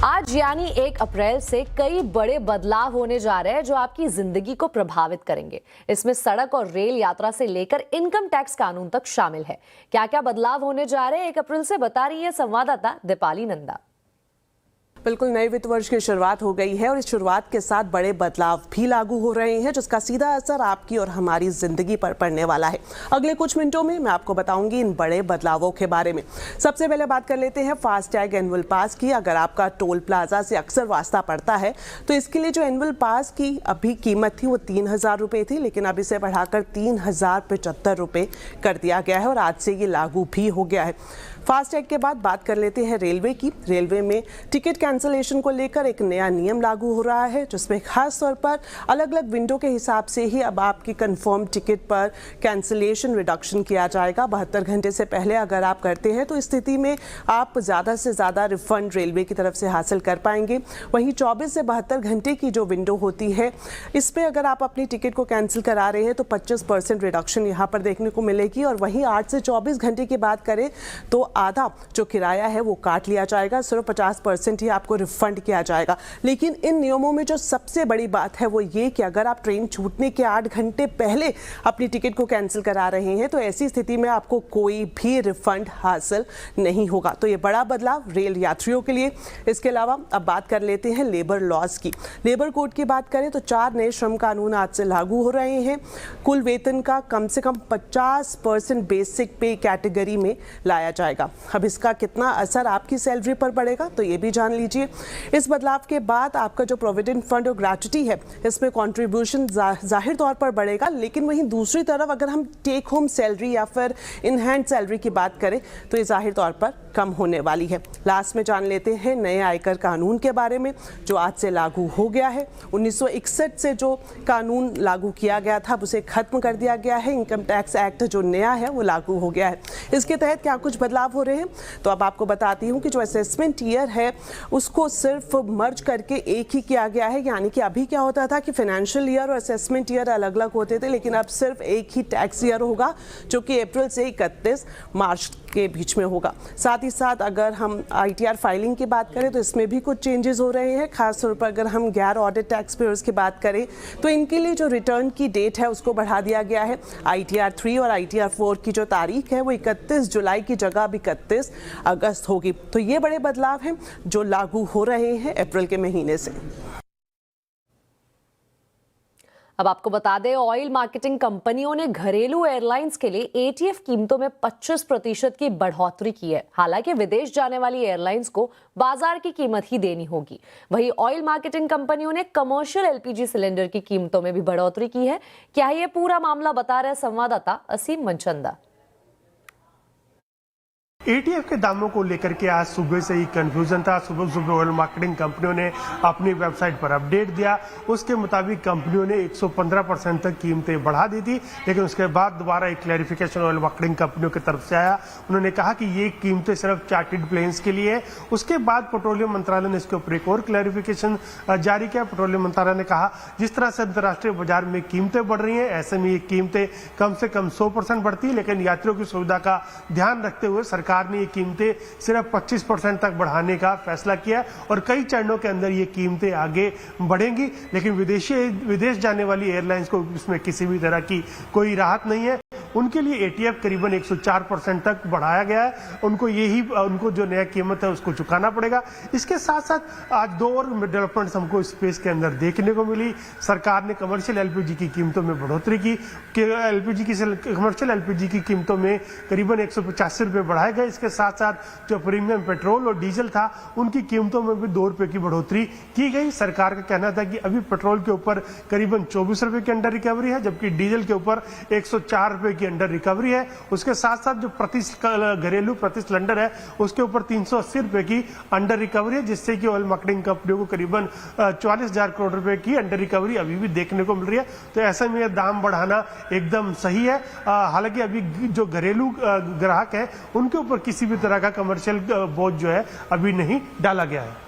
आज यानी 1 अप्रैल से कई बड़े बदलाव होने जा रहे हैं जो आपकी जिंदगी को प्रभावित करेंगे। इसमें सड़क और रेल यात्रा से लेकर इनकम टैक्स कानून तक शामिल है। क्या क्या बदलाव होने जा रहे हैं 1 अप्रैल से, बता रही है संवाददाता दीपाली नंदा। बिल्कुल नए वित्त वर्ष की शुरुआत हो गई है और इस शुरुआत के साथ बड़े बदलाव भी लागू हो रहे हैं जिसका सीधा असर आपकी और हमारी जिंदगी पर पड़ने वाला है। अगले कुछ मिनटों में मैं आपको बताऊंगी इन बड़े बदलावों के बारे में। सबसे पहले बात कर लेते हैं फास्टैग एनुअल पास की। अगर आपका टोल प्लाजा से अक्सर वास्ता पड़ता है तो इसके लिए जो एनुअल पास की अभी कीमत थी वो 3,000 रुपये थी, लेकिन अब इसे बढ़ाकर 3,075 रुपये कर दिया गया है और आज से ये लागू भी हो गया है। फास्टैग के बाद बात कर लेते हैं रेलवे की। रेलवे में टिकट कैंसिलेशन को लेकर एक नया नियम लागू हो रहा है जिसमें खास तौर पर अलग अलग विंडो के हिसाब से ही अब आपकी कंफर्म टिकट पर कैंसिलेशन रिडक्शन किया जाएगा। 72 घंटे से पहले अगर आप करते हैं तो इस स्थिति में आप ज़्यादा से ज़्यादा रिफंड रेलवे की तरफ से हासिल कर पाएंगे। वहीं 24 से 72 घंटे की जो विंडो होती है इस पर अगर आप अपनी टिकट को कैंसिल करा रहे हैं तो 25% रिडक्शन यहाँ पर देखने को मिलेगी। और वहीं 8 से 24 घंटे की बात करें तो आधा जो किराया है वो काट लिया जाएगा, सिर्फ 50% ही आपको रिफंड किया जाएगा। लेकिन इन नियमों में जो सबसे बड़ी बात है वो ये कि अगर आप ट्रेन छूटने के 8 घंटे पहले अपनी टिकट को कैंसिल करा रहे हैं तो ऐसी स्थिति में आपको कोई भी रिफंड हासिल नहीं होगा। तो ये बड़ा बदलाव रेल यात्रियों के लिए। इसके अलावा अब बात कर लेते हैं लेबर लॉज की। लेबर कोड की बात करें तो 4 नए श्रम कानून आज से लागू हो रहे हैं। कुल वेतन का कम से कम 50% बेसिक पे कैटेगरी में लाया जाएगा। अब इसका कितना असर आपकी सैलरी पर पड़ेगा तो ये भी जान लीजिए। इस बदलाव के बाद आपका जो प्रोविडेंट फंड और ग्रेच्युटी है इसमें कंट्रीब्यूशन जाहिर तौर पर बढ़ेगा, लेकिन वहीं दूसरी तरफ अगर हम टेक होम सैलरी या फिर इन हैंड सैलरी की बात करें तो ये जाहिर तौर पर कम होने वाली है। लास्ट में जान लेते हैं नए आयकर कानून के बारे में जो आज से लागू हो गया है। 1961 से जो कानून लागू किया गया था उसे खत्म कर दिया गया है। इनकम टैक्स एक्ट जो नया है वो लागू हो गया है। इसके तहत क्या कुछ बदलाव हो रहे हैं तो अब आपको बताती हूँ कि जो असेसमेंट ईयर है उसको सिर्फ मर्ज करके एक ही किया गया है। यानी कि अभी क्या होता था कि फाइनेंशियल ईयर और असेसमेंट ईयर अलग अलग होते थे, लेकिन अब सिर्फ एक ही टैक्स ईयर होगा जो कि अप्रैल से 31 मार्च के बीच में होगा। साथ ही साथ अगर हम ITR फाइलिंग की बात करें तो इसमें भी कुछ चेंजेस हो रहे हैं। खासतौर पर अगर हम गैर ऑडिट टैक्स पेयर्स की बात करें तो इनके लिए जो रिटर्न की डेट है उसको बढ़ा दिया गया है। ITR 3 और ITR 4 की जो तारीख है वो 31 जुलाई की जगह अब 31 अगस्त होगी। तो ये बड़े बदलाव हैं जो लागू हो रहे हैं अप्रैल के महीने से। अब आपको बता दें, ऑयल मार्केटिंग कंपनियों ने घरेलू एयरलाइंस के लिए ATF कीमतों में 25% की बढ़ोतरी की है। हालांकि विदेश जाने वाली एयरलाइंस को बाजार की कीमत ही देनी होगी। वहीं ऑयल मार्केटिंग कंपनियों ने कमर्शियल LPG सिलेंडर की कीमतों में भी बढ़ोतरी की है। क्या ये पूरा मामला, बता रहे संवाददाता असीम मनचंदा। ATF के दामों को लेकर के आज सुबह से ही कंफ्यूजन था। सुबह सुबह ऑयल मार्केटिंग कंपनियों ने अपनी वेबसाइट पर अपडेट दिया। उसके मुताबिक कंपनियों ने 115% तक कीमतें बढ़ा दी थी, लेकिन उसके बाद दोबारा एक क्लैरिफिकेशन ऑयल मार्केटिंग कंपनियों की तरफ से आया। उन्होंने कहा कि ये कीमतें सिर्फ चार्टर्ड प्लेन्स के लिए है। उसके बाद पेट्रोलियम मंत्रालय ने इसके ऊपर एक और क्लैरिफिकेशन जारी किया। पेट्रोलियम मंत्रालय ने कहा जिस तरह से अंतर्राष्ट्रीय बाजार में कीमतें बढ़ रही हैं ऐसे में ये कीमतें कम से कम 100% बढ़ती है, लेकिन यात्रियों की सुविधा का ध्यान रखते हुए सरकार ने ये कीमतें सिर्फ 25% तक बढ़ाने का फैसला किया और कई चरणों के अंदर ये कीमतें आगे बढ़ेंगी। लेकिन विदेश जाने वाली एयरलाइंस को इसमें किसी भी तरह की कोई राहत नहीं है। उनके लिए ATF करीबन 104% तक बढ़ाया गया है। उनको जो नया कीमत है उसको चुकाना पड़ेगा। इसके साथ साथ आज 2 और डेवलपमेंट्स हमको स्पेस के अंदर देखने को मिली। सरकार ने कमर्शियल LPG की कीमतों में बढ़ोतरी की। कमर्शियल LPG की कीमतों में करीबन 185 रुपये बढ़ाए गए। इसके साथ साथ जो प्रीमियम पेट्रोल और डीजल था उनकी कीमतों में भी 2 रुपये की बढ़ोतरी की गई। सरकार का कहना था कि अभी पेट्रोल के ऊपर करीबन 24 रुपये की अंडर रिकवरी है, जबकि डीजल के ऊपर 104 रुपये की अंडर रिकवरी है। उसके साथ साथ जो घरेलू प्रति सिलेंडर है उसके ऊपर 380 रुपये की अंडर रिकवरी है, जिससे कि ऑयल मार्केटिंग कंपनियों को करीबन 44,000 करोड़ रुपए की अंडर रिकवरी अभी भी देखने को मिल रही है। तो ऐसे में दाम बढ़ाना एकदम सही है। हालांकि अभी जो घरेलू ग्राहक है उनके ऊपर किसी भी तरह का कमर्शियल बोझ जो है अभी नहीं डाला गया है।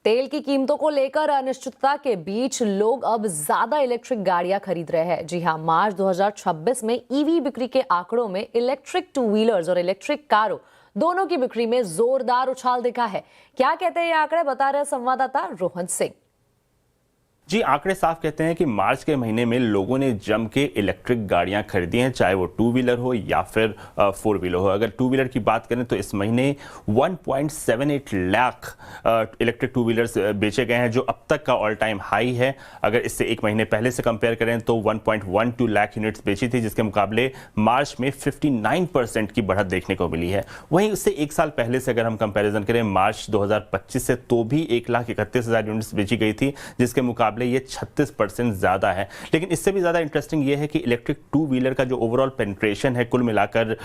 तेल की कीमतों को लेकर अनिश्चितता के बीच लोग अब ज्यादा इलेक्ट्रिक गाड़ियां खरीद रहे हैं। जी हां, मार्च 2026 में EV बिक्री के आंकड़ों में इलेक्ट्रिक 2 व्हीलर्स और इलेक्ट्रिक कारों दोनों की बिक्री में जोरदार उछाल दिखा है। क्या कहते हैं ये आंकड़े, बता रहे संवाददाता रोहन सिंह। जी, आंकड़े साफ कहते हैं कि मार्च के महीने में लोगों ने जम के इलेक्ट्रिक गाड़ियां खरीदी हैं, चाहे वो 2 व्हीलर हो या फिर 4 व्हीलर हो। अगर 2 व्हीलर की बात करें तो इस महीने 1.78 लाख इलेक्ट्रिक 2 व्हीलर्स बेचे गए हैं, जो अब तक का ऑल टाइम हाई है। अगर इससे एक महीने पहले से कंपेयर करें तो 1.12 लाख यूनिट्स बेची थी, जिसके मुकाबले मार्च में 59% की बढ़त देखने को मिली है। वहीं उससे एक साल पहले से अगर हम कंपेरिजन करें मार्च 2025 से, तो भी 1,31,000 यूनिट्स बेची गई थी, जिसके मुकाबले ये 36% ज्यादा है। लेकिन इससे भी ज्यादा इंटरेस्टिंग ये है कि इलेक्ट्रिक 2 व्हीलर का जो ओवरऑल पेनिट्रेशन है कुल मिलाकर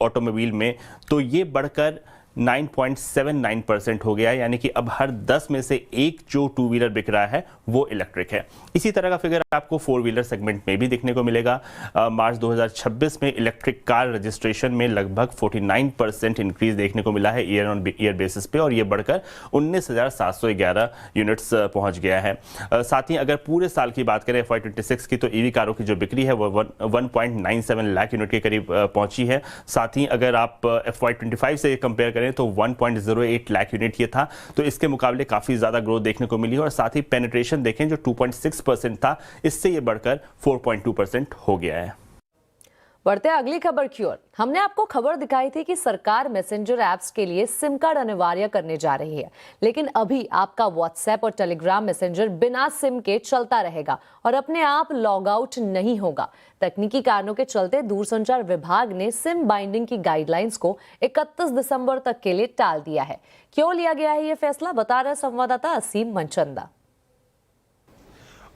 ऑटोमोबाइल में, तो ये बढ़कर 9.79% हो गया है। यानी कि अब हर 10 में से एक जो 2 व्हीलर बिक रहा है वो इलेक्ट्रिक है। इसी तरह का फिगर आपको 4 व्हीलर सेगमेंट में भी देखने को मिलेगा। मार्च 2026 में इलेक्ट्रिक कार रजिस्ट्रेशन में लगभग 49% इंक्रीज देखने को मिला है ईयर ऑन ईयर बेसिस पे, और ये बढ़कर 19,711 यूनिट्स पहुंच गया है। साथ ही अगर पूरे साल की बात करें FY26 की, तो ईवी कारों की जो बिक्री है वो 1.97 लाख यूनिट के करीब पहुंची है। साथ ही अगर आप FY25 से कंपेयर करें तो 1.08 लाख यूनिट ये था, तो इसके मुकाबले काफी ज्यादा ग्रोथ देखने को मिली है। और साथ ही पेनिट्रेशन देखें जो 2.6% था, इससे ये बढ़कर 4.2% हो गया है। बढ़ते हैं अगली खबर की ओर। हमने आपको खबर दिखाई थी कि सरकार मैसेंजर ऐप्स के लिए सिम कार्ड अनिवार्य करने जा रही है, लेकिन अभी आपका व्हाट्सएप और टेलीग्राम मैसेंजर बिना सिम के चलता रहेगा और अपने आप लॉग आउट नहीं होगा। तकनीकी कारणों के चलते दूरसंचार विभाग ने सिम बाइंडिंग की गाइडलाइंस को 31 दिसंबर तक के लिए टाल दिया है। क्यों लिया गया है ये फैसला, बता रहे संवाददाता असीम मनचंदा।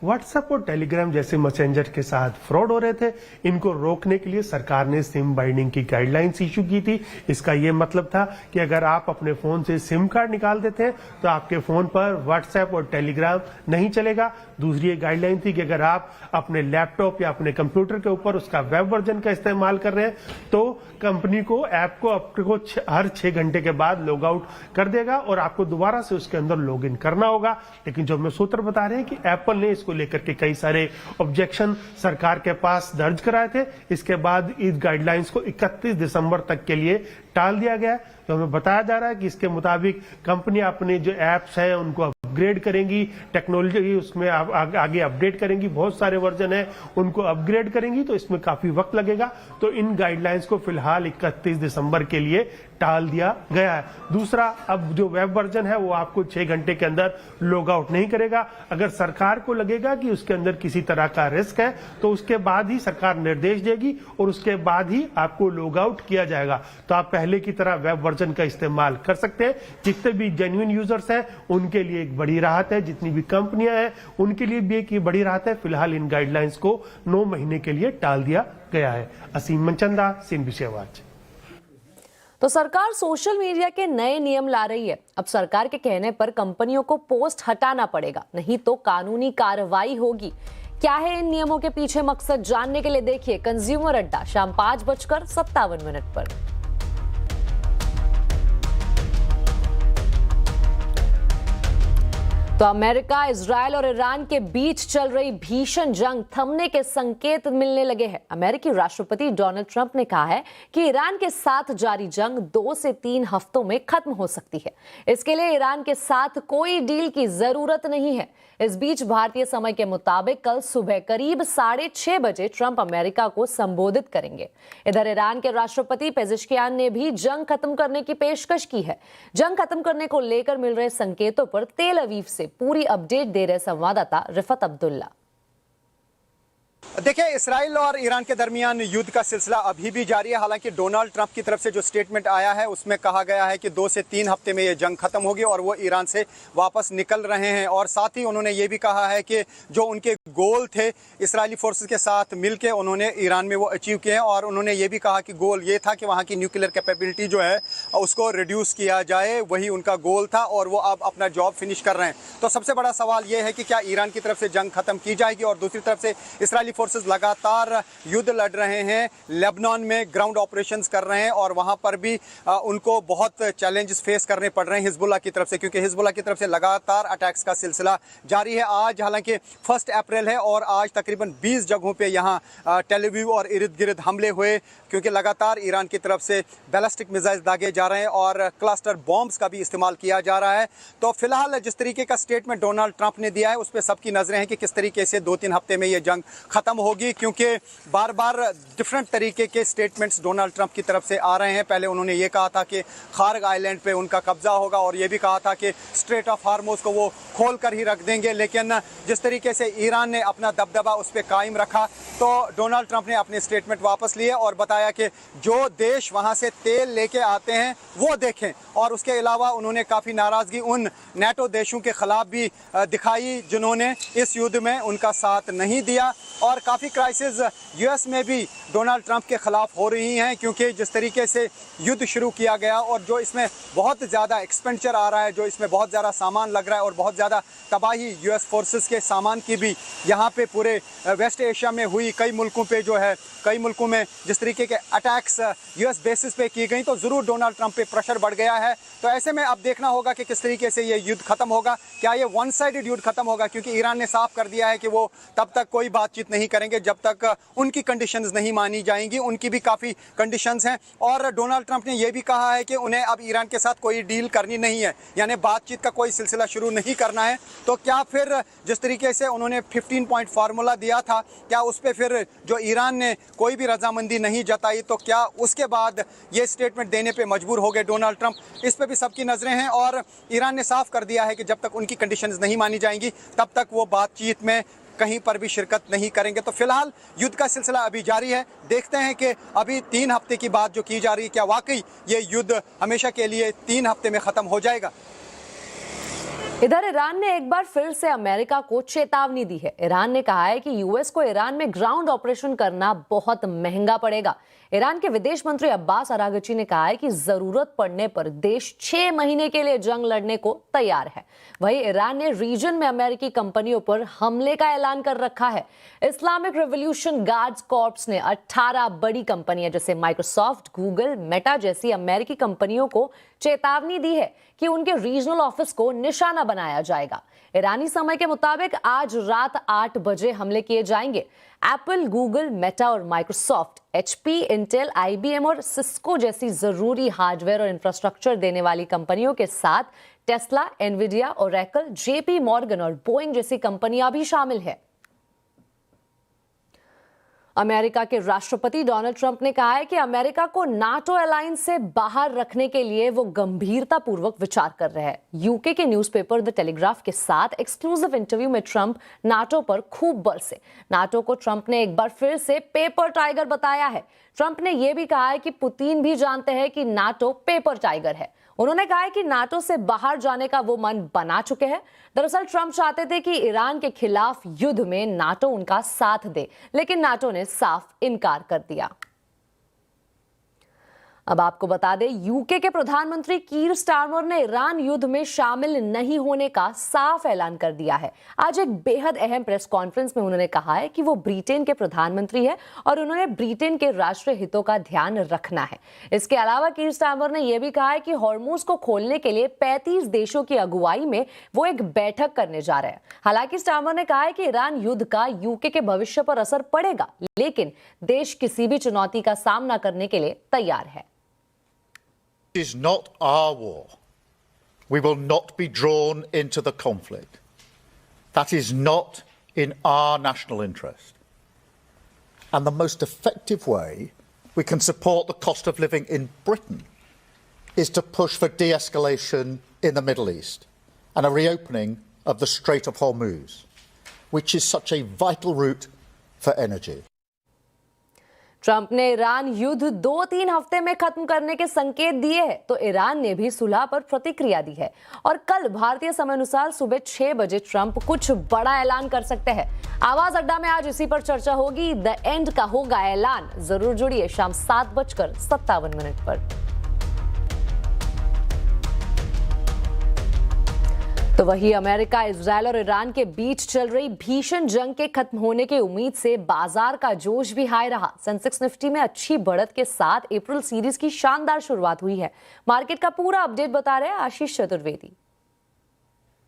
व्हाट्सएप और टेलीग्राम जैसे मैसेंजर के साथ फ्रॉड हो रहे थे, इनको रोकने के लिए सरकार ने सिम बाइंडिंग की गाइडलाइंस इशू की थी। इसका यह मतलब था कि अगर आप अपने फोन से सिम कार्ड निकाल देते हैं तो आपके फोन पर व्हाट्सएप और टेलीग्राम नहीं चलेगा। दूसरी एक गाइडलाइन थी कि अगर आप अपने लैपटॉप या अपने कंप्यूटर के ऊपर उसका वेब वर्जन का इस्तेमाल कर रहे हैं तो कंपनी को ऐप को आपको हर 6 घंटे के बाद लॉग आउट कर देगा और आपको दोबारा से उसके अंदर लॉग इन करना होगा। लेकिन जो हमें सूत्र बता रहे हैं कि एप्पल ने को लेकर के कई सारे ऑब्जेक्शन सरकार के पास दर्ज कराए थे। इसके बाद इस गाइडलाइंस को 31 दिसंबर तक के लिए टाल दिया गया। तो हमें बताया जा रहा है कि इसके मुताबिक कंपनी अपने जो एप्स हैं उनको अपग्रेड करेंगी, टेक्नोलॉजी उसमें आगे अपडेट करेंगी, बहुत सारे वर्जन है उनको अपग्रेड करेंगी, तो इसमें काफी वक्त लगेगा। तो इन गाइडलाइंस को फिलहाल 31 दिसंबर के लिए टाल दिया गया है। दूसरा, अब जो वेब वर्जन है वो आपको 6 घंटे के अंदर लॉग आउट नहीं करेगा। अगर सरकार को लगेगा कि उसके अंदर किसी तरह का रिस्क है तो उसके बाद ही सरकार निर्देश देगी और उसके बाद ही आपको लॉग आउट किया जाएगा। तो आप पहले की तरह वेब वर्जन का इस्तेमाल कर सकते हैं। जितने भी जेन्युइन यूजर्स हैं उनके लिए एक बड़ी राहत है, जितनी भी कंपनियां हैं उनके लिए भी एक बड़ी राहत है। फिलहाल इन गाइडलाइंस को 9 महीने के लिए टाल दिया गया है। असीम मनचंदा, CNBC आवाज। तो सरकार सोशल मीडिया के नए नियम ला रही है। अब सरकार के कहने पर कंपनियों को पोस्ट हटाना पड़ेगा, नहीं तो कानूनी कार्रवाई होगी। क्या है इन नियमों के पीछे मकसद, जानने के लिए देखिए कंज्यूमर अड्डा शाम 5:57 पर। तो अमेरिका, इजरायल और ईरान के बीच चल रही भीषण जंग थमने के संकेत मिलने लगे हैं। अमेरिकी राष्ट्रपति डोनाल्ड ट्रंप ने कहा है कि ईरान के साथ जारी जंग 2 से 3 हफ्तों में खत्म हो सकती है। इसके लिए ईरान के साथ कोई डील की जरूरत नहीं है। इस बीच भारतीय समय के मुताबिक कल सुबह करीब 6:30 बजे ट्रंप अमेरिका को संबोधित करेंगे। इधर ईरान के राष्ट्रपति पेजेश्कियान ने भी जंग खत्म करने की पेशकश की है। जंग खत्म करने को लेकर मिल रहे संकेतों पर तेल अवीव से पूरी अपडेट दे रहे संवाददाता रिफत अब्दुल्ला। देखिए, इस्राइल और ईरान के दरमियान युद्ध का सिलसिला अभी भी जारी है। हालांकि डोनाल्ड ट्रंप की तरफ से जो स्टेटमेंट आया है उसमें कहा गया है कि 2 से 3 हफ्ते में ये जंग खत्म होगी और वो ईरान से वापस निकल रहे हैं। और साथ ही उन्होंने ये भी कहा है कि जो उनके गोल थे इस्राइली फोर्सेस के साथ मिलकर उन्होंने ईरान में वो अचीव किए हैं। और उन्होंने ये भी कहा कि गोल ये था कि वहाँ की न्यूक्लियर कैपेबिलिटी जो है उसको रिड्यूस किया जाए, वही उनका गोल था और वो अब अपना जॉब फिनिश कर रहे हैं। तो सबसे बड़ा सवाल ये है कि क्या ईरान की तरफ से जंग खत्म की जाएगी और दूसरी तरफ से इस्राइली फोर्सेस लगातार युद्ध लड़ रहे हैं, लेबनान में ग्राउंड ऑपरेशंस कर रहे हैं और वहां पर भी उनको बहुत चैलेंजेस फेस करने पड़ रहे हैं हिजबुल्लाह की तरफ से, क्योंकि हिजबुल्लाह की तरफ से लगातार अटैक्स का सिलसिला जारी है। आज हालांकि 1 अप्रैल है और आज तकरीबन 20 जगहों पे यहाँ टेल अवीव और इर्द गिर्द हमले हुए, क्योंकि लगातार ईरान की तरफ से बैलिस्टिक मिसाइल दागे जा रहे हैं और क्लस्टर बॉम्ब्स का भी इस्तेमाल किया जा रहा है। तो फिलहाल जिस तरीके का स्टेटमेंट डोनाल्ड ट्रंप ने दिया है उस पर सबकी नजरें हैं कि किस तरीके से 2-3 हफ्ते में ये जंग खत्म होगी, क्योंकि बार बार डिफरेंट तरीके के स्टेटमेंट्स डोनाल्ड ट्रंप की तरफ से आ रहे हैं। पहले उन्होंने ये कहा था कि खार्ग आइलैंड पे उनका कब्जा होगा और ये भी कहा था कि स्ट्रेट ऑफ हार्मोज को वो खोल कर ही रख देंगे, लेकिन जिस तरीके से ईरान ने अपना दबदबा उस पर कायम रखा तो डोनाल्ड ट्रंप ने अपने स्टेटमेंट वापस लिए और बताया कि जो देश वहां से तेल लेके आते हैं वो देखें। और उसके अलावा उन्होंने काफ़ी नाराज़गी उन नेटो देशों के खिलाफ भी दिखाई जिन्होंने इस युद्ध में उनका साथ नहीं दिया। और काफ़ी क्राइसिस यूएस में भी डोनाल्ड ट्रंप के खिलाफ हो रही हैं, क्योंकि जिस तरीके से युद्ध शुरू किया गया और जो इसमें बहुत ज़्यादा एक्सपेंडिचर आ रहा है, जो इसमें बहुत ज़्यादा सामान लग रहा है और बहुत ज़्यादा तबाही यूएस फोर्सेस के सामान की भी यहाँ पे पूरे वेस्ट एशिया में हुई, कई मुल्कों पे जो है कई मुल्कों में जिस तरीके के अटैक्स यूएस बेसिस पे की गई, तो ज़रूर डोनाल्ड ट्रंप पे प्रेशर बढ़ गया है। तो ऐसे में अब देखना होगा कि किस तरीके से ये युद्ध खत्म होगा। क्या ये वन साइडेड युद्ध खत्म होगा, क्योंकि ईरान ने साफ कर दिया है कि वो तब तक कोई बातचीत नहीं करेंगे जब तक उनकी कंडीशंस नहीं मानी जाएंगी। उनकी भी काफ़ी कंडीशंस हैं और डोनाल्ड ट्रंप ने यह भी कहा है कि उन्हें अब ईरान के साथ कोई डील करनी नहीं है, यानी बातचीत का कोई सिलसिला शुरू नहीं करना है। तो क्या फिर जिस तरीके से उन्होंने 15 पॉइंट फार्मूला दिया था, क्या उस पर फिर जो ईरान ने कोई भी रजामंदी नहीं जताई, तो क्या उसके बाद ये स्टेटमेंट देने पे मजबूर हो गए डोनाल्ड ट्रंप? इस पे भी सबकी नजरें हैं और ईरान ने साफ कर दिया है कि जब तक उनकी कंडीशंस नहीं मानी जाएंगी तब तक वो बातचीत में कहीं पर भी शिरकत नहीं करेंगे। तो फिलहाल युद्ध का सिलसिला अभी जारी है। देखते हैं कि अभी 3 हफ्ते की बात जो की जा रही है, क्या वाकई ये युद्ध हमेशा के लिए 3 हफ्ते में खत्म हो जाएगा? इधर ईरान ने एक बार फिर से अमेरिका को चेतावनी दी है। ईरान ने कहा है कि यूएस को ईरान में ग्राउंड ऑपरेशन करना बहुत महंगा पड़ेगा। ईरान के विदेश मंत्री अब्बास अरागची ने कहा है कि जरूरत पड़ने पर देश 6 महीने के लिए जंग लड़ने को तैयार है। वहीं ईरान ने रीजन में अमेरिकी कंपनियों पर हमले का ऐलान कर रखा है। इस्लामिक रिवॉल्यूशन गार्ड्स कॉर्प्स ने 18 बड़ी कंपनियां जैसे माइक्रोसॉफ्ट, गूगल, मेटा जैसी अमेरिकी कंपनियों को चेतावनी दी है कि उनके रीजनल ऑफिस को निशाना बनाया जाएगा। ईरानी समय के मुताबिक आज रात 8 बजे हमले किए जाएंगे। एप्पल, गूगल, मेटा और माइक्रोसॉफ्ट, एचपी, इंटेल, आईबीएम और सिस्को जैसी जरूरी हार्डवेयर और इंफ्रास्ट्रक्चर देने वाली कंपनियों के साथ Tesla, Nvidia, Oracle, JP Morgan और बोइंग जैसी कंपनियां भी शामिल है। अमेरिका के राष्ट्रपति डोनाल्ड ट्रंप ने कहा है कि अमेरिका को नाटो अलायंस से बाहर रखने के लिए वो गंभीरतापूर्वक विचार कर रहे हैं। यूके के न्यूज़पेपर द टेलीग्राफ के साथ एक्सक्लूसिव इंटरव्यू में ट्रंप नाटो पर खूब बरसे। नाटो को ट्रंप ने एक बार फिर से पेपर टाइगर बताया है। ट्रंप ने यह भी कहा है कि पुतिन भी जानते हैं कि नाटो पेपर टाइगर है। उन्होंने कहा है कि नाटो से बाहर जाने का वो मन बना चुके हैं। दरअसल ट्रंप चाहते थे कि ईरान के खिलाफ युद्ध में नाटो उनका साथ दे, लेकिन नाटो ने साफ इनकार कर दिया। अब आपको बता दें, यूके के प्रधानमंत्री कीर स्टारमर ने ईरान युद्ध में शामिल नहीं होने का साफ ऐलान कर दिया है। आज एक बेहद अहम प्रेस कॉन्फ्रेंस में उन्होंने कहा है कि वो ब्रिटेन के प्रधानमंत्री है और उन्होंने ब्रिटेन के राष्ट्रीय हितों का ध्यान रखना है। इसके अलावा कीर स्टारमर ने यह भी कहा है कि हॉर्मुज को खोलने के लिए 35 देशों की अगुवाई में वो एक बैठक करने जा रहे हैं। हालांकि स्टारमर ने कहा है कि ईरान युद्ध का यूके के भविष्य पर असर पड़ेगा, लेकिन देश किसी भी चुनौती का सामना करने के लिए तैयार है। It is not our war. We will not be drawn into the conflict. That is not in our national interest. And the most effective way we can support the cost of living in Britain is to push for de-escalation in the Middle East and a reopening of the Strait of Hormuz, which is such a vital route for energy. Trump ने Iran युद्ध 2-3 हफ्ते में खत्म करने के संकेत दिए हैं, तो ईरान ने भी सुलह पर प्रतिक्रिया दी है। और कल भारतीय समय अनुसार सुबह 6 बजे ट्रंप कुछ बड़ा ऐलान कर सकते हैं। आवाज अड्डा में आज इसी पर चर्चा होगी। द एंड का होगा ऐलान। जरूर जुड़िए शाम 7:57 पर। तो वही अमेरिका, इजरायल और ईरान के बीच चल रही भीषण जंग के खत्म होने की उम्मीद से बाजार का जोश भी हाई रहा। सेंसेक्स निफ्टी में अच्छी बढ़त के साथ अप्रैल सीरीज की शानदार शुरुआत हुई है। मार्केट का पूरा अपडेट बता रहे हैं आशीष चतुर्वेदी।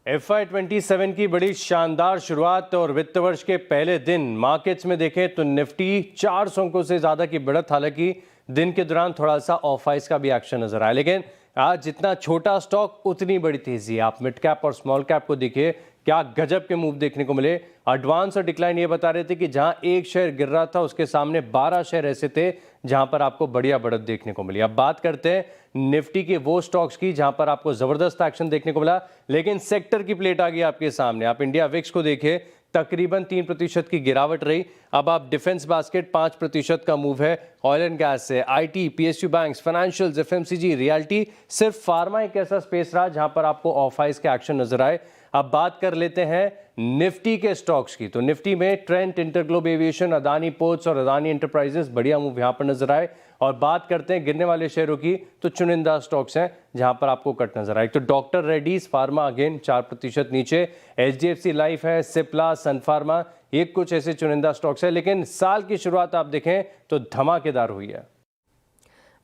FY27 की बड़ी शानदार शुरुआत और वित्त वर्ष के पहले दिन मार्केट्स में देखें तो निफ्टी 400 अंकों से ज्यादा की बढ़त, हालांकि दिन के दौरान थोड़ा सा ऑफ आइस का भी एक्शन नजर आया, लेकिन आज जितना छोटा स्टॉक उतनी बड़ी तेजी है। आप मिड कैप और स्मॉल कैप को देखिए, क्या गजब के मूव देखने को मिले। एडवांस और डिक्लाइन ये बता रहे थे कि जहां एक शेयर गिर रहा था उसके सामने 12 शेयर ऐसे थे जहां पर आपको बढ़िया बढ़त देखने को मिली। अब बात करते हैं निफ्टी के वो स्टॉक्स की जहां पर आपको जबरदस्त एक्शन देखने को मिला, लेकिन सेक्टर की प्लेट आ गई आपके सामने। आप इंडिया विक्स को देखिए, तकरीबन 3% की गिरावट रही। अब आप डिफेंस बास्केट 5% का मूव है। ऑयल एंड गैस से IT, PSU banks, financials, FMCG, realty, सिर्फ फार्मा एक ऐसा स्पेस रहा जहां पर आपको ऑफ आइस के एक्शन नजर आए। अब बात कर लेते हैं निफ्टी के स्टॉक्स की। तो निफ्टी में Trent, InterGlobe aviation, Adani ports और अदानी एंटरप्राइजेस बढ़िया मूव यहां पर नजर आए। और बात करते हैं गिरने वाले शेयरों की, तो चुनिंदा स्टॉक्स हैं जहां पर आपको कट नजर आए। तो डॉक्टर रेड्डीज फार्मा अगेन 4% नीचे, एचडीएफसी लाइफ है, सिप्ला, सन फार्मा, ये कुछ ऐसे चुनिंदा स्टॉक्स है। लेकिन साल की शुरुआत आप देखें तो धमाकेदार हुई है।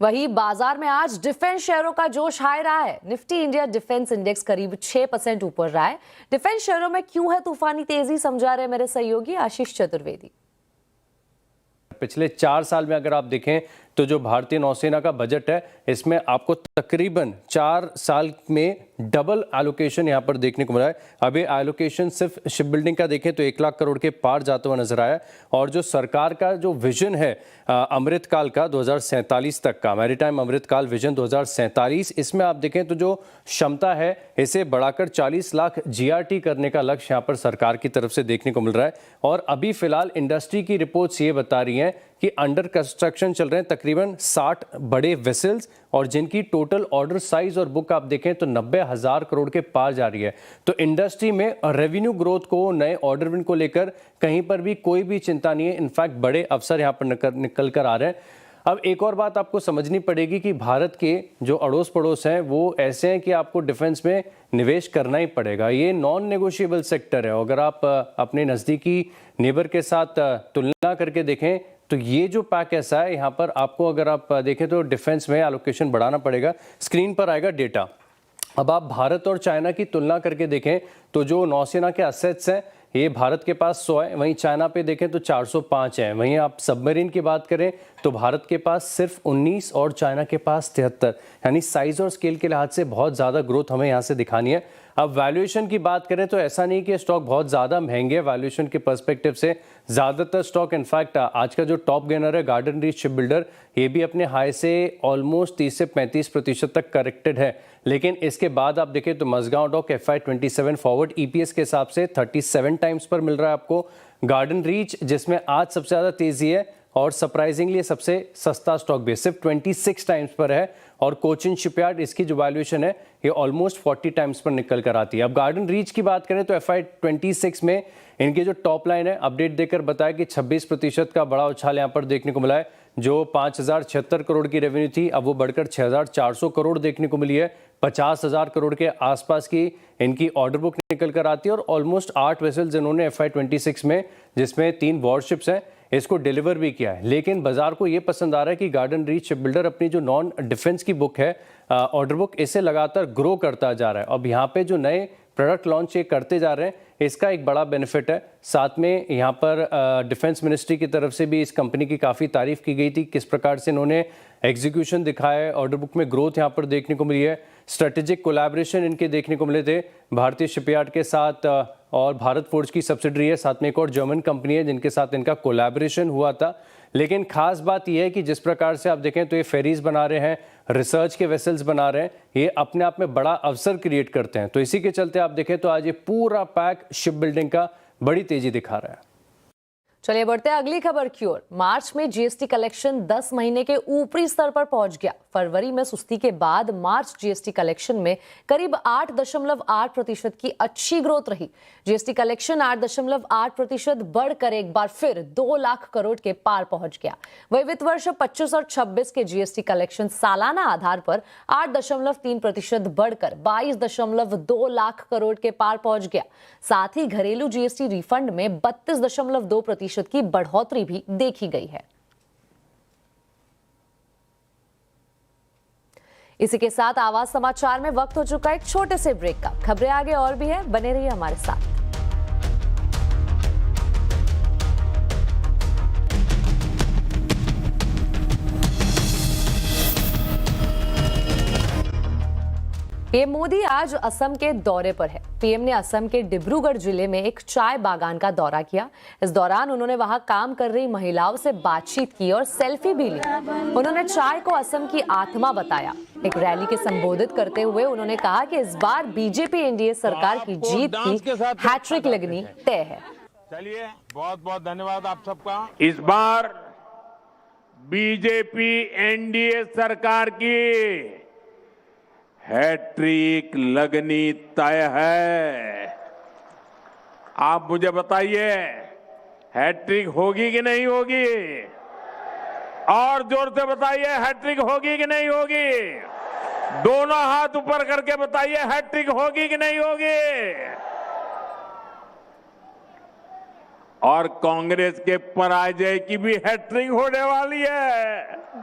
वही बाजार में आज डिफेंस शेयरों का जोश हाई रहा है। निफ्टी इंडिया डिफेंस इंडेक्स करीब 6% ऊपर रहा है। डिफेंस शेयरों में क्यों है तूफानी तेजी, समझा रहे मेरे सहयोगी आशीष चतुर्वेदी। पिछले 4 साल में अगर आप देखें तो जो भारतीय नौसेना का बजट है, इसमें आपको तकरीबन 4 साल में डबल एलोकेशन यहां पर देखने को मिला है। अभी एलोकेशन सिर्फ शिप बिल्डिंग का देखें तो 1 लाख करोड़ के पार जाता हुआ नजर आया। और जो सरकार का जो विजन है अमृतकाल का 2047 तक का, मैरीटाइम अमृतकाल विजन 2047, इसमें आप देखें तो जो क्षमता है इसे बढ़ाकर 40 लाख जीआरटी करने का लक्ष्य यहां पर सरकार की तरफ से देखने को मिल रहा है। और अभी फिलहाल इंडस्ट्री की रिपोर्ट्स ये बता रही हैं कि अंडर कंस्ट्रक्शन चल रहे हैं तकरीबन 60 बड़े वेसल्स, और जिनकी टोटल ऑर्डर साइज और बुक आप देखें तो 90,000 करोड़ के पार जा रही है। तो इंडस्ट्री में रेवेन्यू ग्रोथ को, नए ऑर्डर विन को लेकर कहीं पर भी कोई भी चिंता नहीं है। इनफैक्ट बड़े अवसर यहां पर निकल कर आ रहे हैं। अब एक और बात आपको समझनी पड़ेगी कि भारत के जो अड़ोस पड़ोस हैं वो ऐसे हैं कि आपको डिफेंस में निवेश करना ही पड़ेगा। ये नॉन नेगोशिएबल सेक्टर है। अगर आप अपने नज़दीकी नेबर के साथ तुलना करके देखें तो ये जो पैक ऐसा है, यहाँ पर आपको अगर आप देखें तो डिफेंस में एलोकेशन बढ़ाना पड़ेगा। स्क्रीन पर आएगा डेटा। अब आप भारत और चाइना की तुलना करके देखें तो जो नौसेना के असेट्स हैं ये भारत के पास 100 है, वहीं चाइना पे देखें तो 405 है। वहीं आप सबमरीन की बात करें तो भारत के पास सिर्फ 19 और चाइना के पास 73, यानी साइज और स्केल के लिहाज से बहुत ज़्यादा ग्रोथ हमें यहाँ से दिखानी है। अब वैल्यूएशन की बात करें तो ऐसा नहीं कि स्टॉक बहुत ज़्यादा महंगे, वैल्यूएशन के पर्सपेक्टिव से ज़्यादातर स्टॉक, इनफैक्ट आज का जो टॉप गेनर है गार्डन रीच शिप बिल्डर, ये भी अपने हाई से ऑलमोस्ट 30 से 35% तक करेक्टेड है। लेकिन इसके बाद आप देखें तो Mazagaon dock FY27 forward EPS के हिसाब से 37 टाइम्स पर मिल रहा है आपको। गार्डन रीच जिसमें आज सबसे ज़्यादा तेज़ी है और सरप्राइजिंगली सबसे सस्ता स्टॉक भी सिर्फ 26 टाइम्स पर है। और कोचिन शिपयार्ड, इसकी जो वैल्यूएशन है ये ऑलमोस्ट 40 टाइम्स पर निकल कर आती है। अब गार्डन रीच की बात करें तो FY26 में इनके जो टॉप लाइन है अपडेट देकर बताया कि 26% का बड़ा उछाल यहाँ पर देखने को मिला है। जो 5,076 करोड़ की रेवेन्यू थी अब वो बढ़कर 6,400 करोड़ देखने को मिली है। 50,000 करोड़ के आसपास की इनकी ऑर्डर बुक निकल कर आती है। और ऑलमोस्ट 8 वेसल्स इन्होंने FY26 में, जिसमें 3 वॉरशिप्स हैं, इसको डिलीवर भी किया है। लेकिन बाजार को ये पसंद आ रहा है कि गार्डन रीच शिप बिल्डर अपनी जो नॉन डिफेंस की बुक है, ऑर्डर बुक, इसे लगातार ग्रो करता जा रहा है। अब यहाँ पे जो नए प्रोडक्ट लॉन्च ये करते जा रहे हैं, इसका एक बड़ा बेनिफिट है। साथ में यहाँ पर डिफेंस मिनिस्ट्री की तरफ से भी इस कंपनी की काफ़ी तारीफ की गई थी, किस प्रकार से इन्होंने एग्जीक्यूशन दिखाया है, ऑर्डर बुक में ग्रोथ यहाँ पर देखने को मिली है। स्ट्रेटेजिक कोलैबोरेशन इनके देखने को मिले थे भारतीय शिपयार्ड के साथ, और भारत फोर्ज की सब्सिडरी है, साथ में एक और जर्मन कंपनी है जिनके साथ इनका कोलैबोरेशन हुआ था। लेकिन खास बात यह है कि जिस प्रकार से आप देखें तो ये फेरीज बना रहे हैं, रिसर्च के वेसल्स बना रहे हैं, ये अपने आप में बड़ा अवसर क्रिएट करते हैं। तो इसी के चलते आप देखें तो आज ये पूरा पैक शिप बिल्डिंग का बड़ी तेजी दिखा रहा है। चलिए बढ़ते हैं अगली खबर की ओर। मार्च में जीएसटी कलेक्शन 10 महीने के ऊपरी स्तर पर पहुंच गया। फरवरी में सुस्ती के बाद मार्च जीएसटी कलेक्शन में करीब 8.8% की अच्छी ग्रोथ रही। जीएसटी कलेक्शन 8.8% बढ़कर एक बार फिर 2 लाख करोड़ के पार पहुंच गया। वही वित्त वर्ष 25 और 26 के जीएसटी कलेक्शन सालाना आधार पर 8.3% बढ़कर 22.2 लाख करोड़ के पार पहुंच गया। साथ ही घरेलू जीएसटी रिफंड में 32.2% की बढ़ोतरी भी देखी गई है। इसी के साथ आवाज समाचार में वक्त हो चुका है एक छोटे से ब्रेक का। खबरें आगे और भी है, बने रहिए हमारे साथ। पीएम मोदी आज असम के दौरे पर है। पीएम ने असम के डिब्रूगढ़ जिले में एक चाय बागान का दौरा किया। इस दौरान उन्होंने वहां काम कर रही महिलाओं से बातचीत की और सेल्फी भी ली। उन्होंने चाय को असम की आत्मा बताया। एक रैली के संबोधित करते हुए उन्होंने कहा कि इस बार बीजेपी एनडीए सरकार की जीत की हैट्रिक लगनी तय है। चलिए, बहुत बहुत धन्यवाद आप सबका। इस बार बीजेपी एनडीए सरकार की हैट्रिक लगनी तय है। आप मुझे बताइए, हैट्रिक होगी कि नहीं होगी? और जोर से बताइए, हैट्रिक होगी कि नहीं होगी? दोनों हाथ ऊपर करके बताइए, हैट्रिक होगी कि नहीं होगी? और कांग्रेस के पराजय की भी हैट्रिक होने वाली है।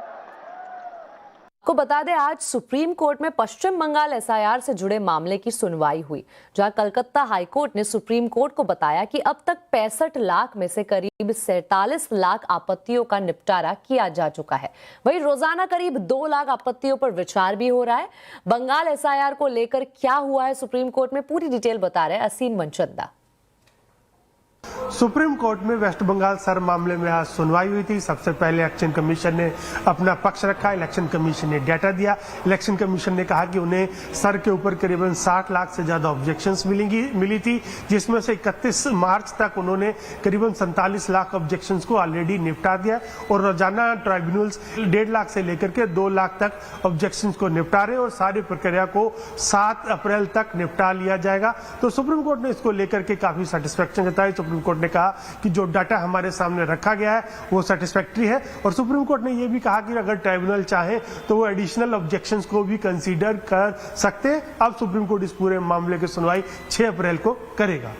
को बता दें, आज सुप्रीम कोर्ट में पश्चिम बंगाल एसआईआर से जुड़े मामले की सुनवाई हुई, जहां कलकत्ता हाईकोर्ट ने सुप्रीम कोर्ट को बताया कि अब तक 65 लाख में से करीब 47 लाख आपत्तियों का निपटारा किया जा चुका है। वहीं रोजाना करीब 2 लाख आपत्तियों पर विचार भी हो रहा है। बंगाल एसआईआर को लेकर क्या हुआ है सुप्रीम कोर्ट में, पूरी डिटेल बता रहे असीम मनचंदा। सुप्रीम कोर्ट में वेस्ट बंगाल सर मामले में आज सुनवाई हुई थी। सबसे पहले इलेक्शन कमीशन ने अपना पक्ष रखा। इलेक्शन कमीशन ने डेटा दिया। इलेक्शन कमीशन ने कहा कि उन्हें सर के ऊपर करीबन 60 लाख से ज्यादा ऑब्जेक्शंस मिली थी, जिसमें से 31 मार्च तक उन्होंने करीबन 47 लाख ऑब्जेक्शंस को ऑलरेडी निपटा दिया और रोजाना ट्राइब्यूनल्स 1.5 लाख से लेकर के 2 लाख तक ऑब्जेक्शंस को निपटा रहे और सारी प्रक्रिया को 7 अप्रैल तक निपटा लिया जाएगा। तो सुप्रीम कोर्ट ने इसको लेकर के काफी सेटिस्फेक्शन जताई। सुप्रीम कोर्ट ने कहा कि जो डाटा हमारे सामने रखा गया है वो सेटिस्फैक्टरी है और सुप्रीम कोर्ट ने यह भी कहा कि अगर ट्राइब्यूनल चाहे तो वो एडिशनल ऑब्जेक्शंस को भी कंसीडर कर सकते हैं। अब सुप्रीम कोर्ट इस पूरे मामले की सुनवाई 6 अप्रैल को करेगा।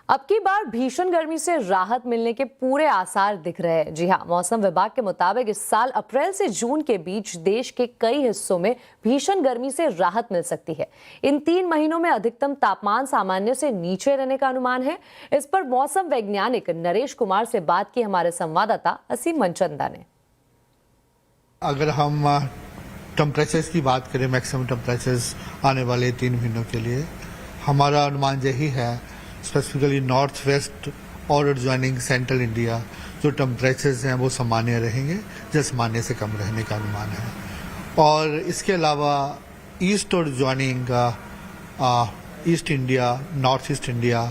अब की बार भीषण गर्मी से राहत मिलने के पूरे आसार दिख रहे हैं। जी हां, मौसम विभाग के मुताबिक इस साल अप्रैल से जून के बीच देश के कई हिस्सों में भीषण गर्मी से राहत मिल सकती है। इन 3 महीनों में अधिकतम तापमान सामान्य से नीचे रहने का अनुमान है। इस पर मौसम वैज्ञानिक नरेश कुमार से बात की हमारे संवाददाता असीम मनचंदा ने। अगर हम टेम्परेचर्स की बात करें, मैक्सिमम टेम्परेचर्स आने वाले 3 महीनों के लिए, हमारा अनुमान यही है स्पेसिफिकली नॉर्थ वेस्ट और एडजॉइनिंग सेंट्रल इंडिया जो टेम्परेचर्स हैं वो सामान्य रहेंगे, जो सामान्य से कम रहने का अनुमान है। और इसके अलावा ईस्ट और adjoining east India, north east India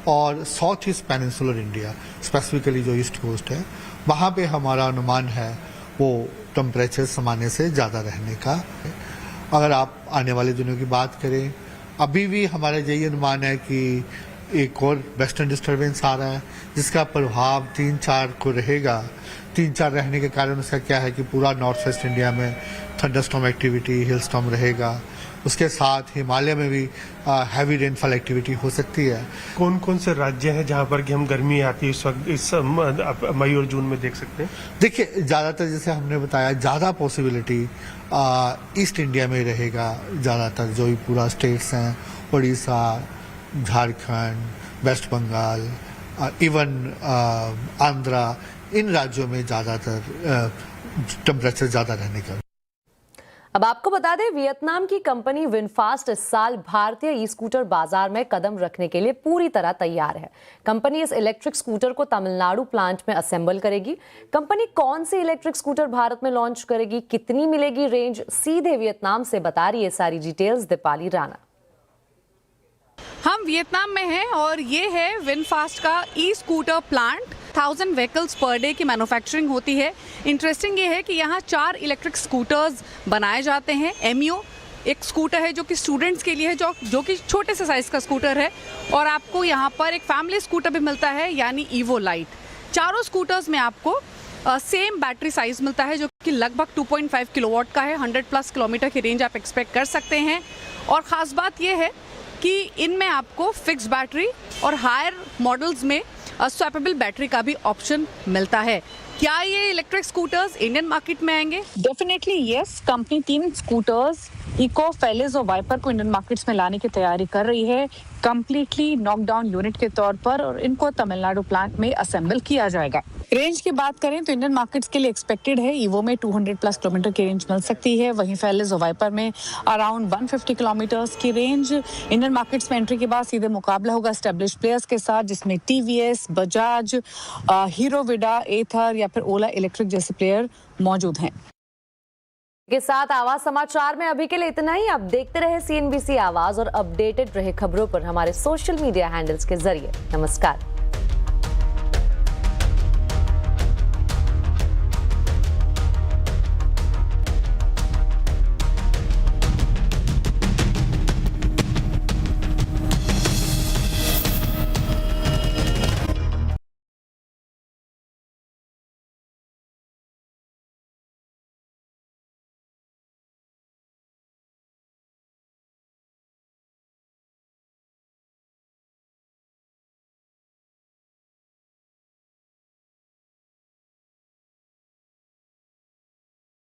और south east peninsular India, specifically जो ईस्ट कोस्ट है, वहाँ पे हमारा अनुमान है वो टेम्परेचर सामान्य से ज़्यादा रहने का। अगर आप आने वाले दिनों की बात करें, अभी भी हमारा यही अनुमान है कि एक और वेस्टर्न डिस्टर्बेंस आ रहा है जिसका प्रभाव 3-4 को रहेगा। 3-4 रहने के कारण उसका क्या है कि पूरा नॉर्थ वेस्ट इंडिया में थंडरस्टॉर्म एक्टिविटी, हिल स्टॉर्म रहेगा। उसके साथ हिमालय में भी हैवी रेनफॉल एक्टिविटी हो सकती है। कौन कौन से राज्य हैं जहां पर कि हम गर्मी आती है इस वक्त, इस मई और जून में देख सकते हैं? देखिए, ज़्यादातर जैसे हमने बताया, ज़्यादा पॉसिबिलिटी ईस्ट इंडिया में रहेगा। ज़्यादातर जो भी पूरा स्टेट्स हैं, उड़ीसा, झारखंड, वेस्ट बंगाल, इवन आंध्रा, इन राज्यों में ज़्यादातर टेम्परेचर ज़्यादा रहने का। अब आपको बता दें, वियतनाम की कंपनी विनफास्ट इस साल भारतीय ई स्कूटर बाजार में कदम रखने के लिए पूरी तरह तैयार है। कंपनी इस इलेक्ट्रिक स्कूटर को तमिलनाडु प्लांट में असेंबल करेगी। कंपनी कौन सी इलेक्ट्रिक स्कूटर भारत में लॉन्च करेगी, कितनी मिलेगी रेंज, सीधे वियतनाम से बता रही है सारी डिटेल्स दीपाली राणा। हम हम वियतनाम में हैं और ये है विनफास्ट का e scooter plant. 1000 vehicles per day की मैन्युफैक्चरिंग होती है। इंटरेस्टिंग ये है कि यहाँ 4 इलेक्ट्रिक स्कूटर्स बनाए जाते हैं। एमियो एक स्कूटर है जो कि स्टूडेंट्स के लिए है, जो कि छोटे से साइज का स्कूटर है, और आपको यहाँ पर एक फैमिली स्कूटर भी मिलता है यानी ईवो लाइट। चारों स्कूटर्स में आपको सेम बैटरी साइज मिलता है जो कि लगभग 2.5 किलोवाट का है। 100+ किलोमीटर की रेंज आप एक्सपेक्ट कर सकते हैं। और ख़ास बात यह है कि इनमें आपको फिक्स बैटरी और हायर मॉडल्स में स्वैपेबल बैटरी का भी ऑप्शन मिलता है। क्या ये इलेक्ट्रिक स्कूटर्स इंडियन मार्केट में आएंगे? Definitely yes. Company 3 scooters Eco, फेलिस और वाइपर को इंडियन मार्केट्स में लाने की तैयारी कर रही है, कंप्लीटली नॉकडाउन यूनिट के तौर पर, और इनको तमिलनाडु प्लांट में असेंबल किया जाएगा। रेंज की बात करें तो इंडियन मार्केट्स के लिए एक्सपेक्टेड है ईवो में 200+ किलोमीटर की रेंज मिल सकती है, वहीं फेलिस और वाइपर में अराउंड 150 किलोमीटर्स की रेंज। इंडियन मार्केट्स में एंट्री के बाद सीधे मुकाबला होगा एस्टेब्लिश प्लेयर्स के साथ, जिसमें टीवीएस, बजाज, हीरो विडा, एथर या फिर ओला इलेक्ट्रिक जैसे प्लेयर मौजूद हैं। के साथ आवाज समाचार में अभी के लिए इतना ही। अब देखते रहे CNBC आवाज और अपडेटेड रहे खबरों पर हमारे सोशल मीडिया हैंडल्स के जरिए। नमस्कार।